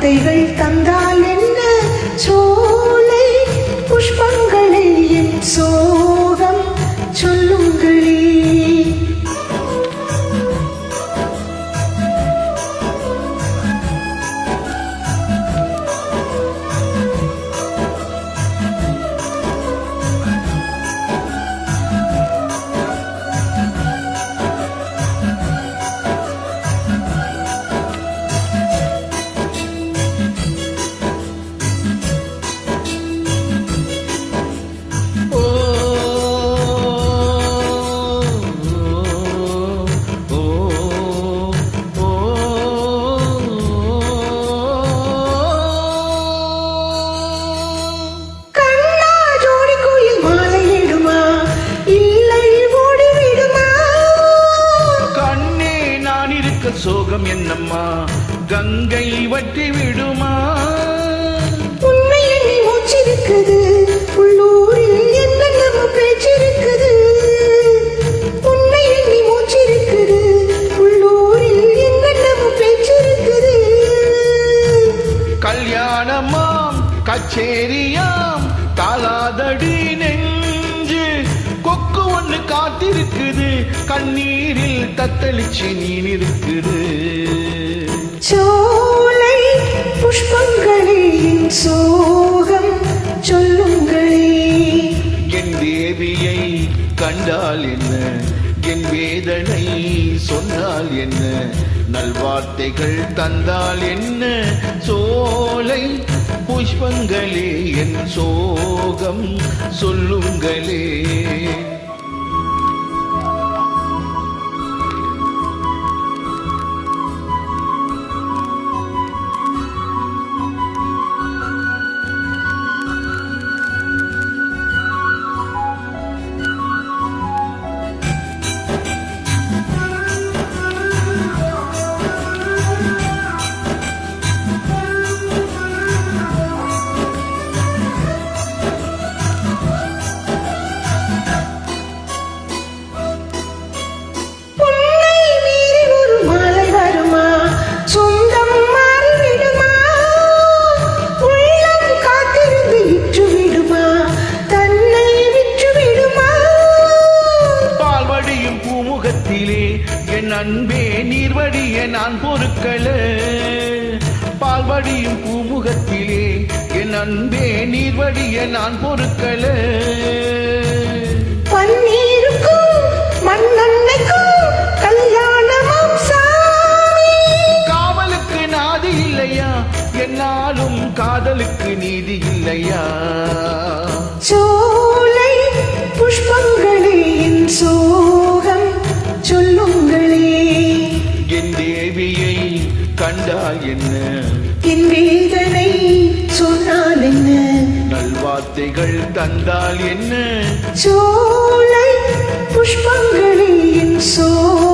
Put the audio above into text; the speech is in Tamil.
வார்த்தைகள் தந்தால் என்ன, சோலை புஷ்பங்களே என் சோகம் சொல்லுங்களே. சோகம் என்னம்மா கங்கை வட்டி விடுமா? உண்மை எண்ணி மூச்சிருக்குது உள்ளூரில் என்ன நம்ம பேச்சிருக்குது. உண்மை எண்ணி மூச்சிருக்குது உள்ளூரில் என்ன நம்ம பேச்சிருக்குது. கல்யாணமாம் கச்சேரியாம் காலாதடி நெஞ்சு கொக்கு ஒண்ணு காத்திருக்குது, கண்ணீரில் தத்தளிச்சு நீன் இருக்குது. சோலை புஷ்பங்களே என் சோகம் சொல்லுங்களே. என் தேவியை கண்டால் என்ன, என் வேதனை சொன்னால் என்ன, நல்வார்த்தைகள் தந்தால் என்ன, சோலை புஷ்பங்களே என் சோகம் சொல்லுங்களே. என் அன்பே நீர்வடிய நான் பொறுக்கல, பால்வடியும் பூமுகத்திலே என் அன்பே நீர்வடிய நான் பொறுக்கல. பன்னீருக்கும் மண்ணெண்ணைக்கும் கல்யாணமாம் சாமி. காவலுக்கு நாதி இல்லையா, என்னாலும் காதலுக்கு நீதி இல்லையா. சோலை புஷ்பங்களே என் சோகம் சொல்லுங்களே. என் தேவியை கண்டால் என்ன, என் வேதனை சொன்னால் என்ன, நல்வார்த்தைகள் தந்தால் என்ன, சோலை புஷ்பங்களே என் சோகம்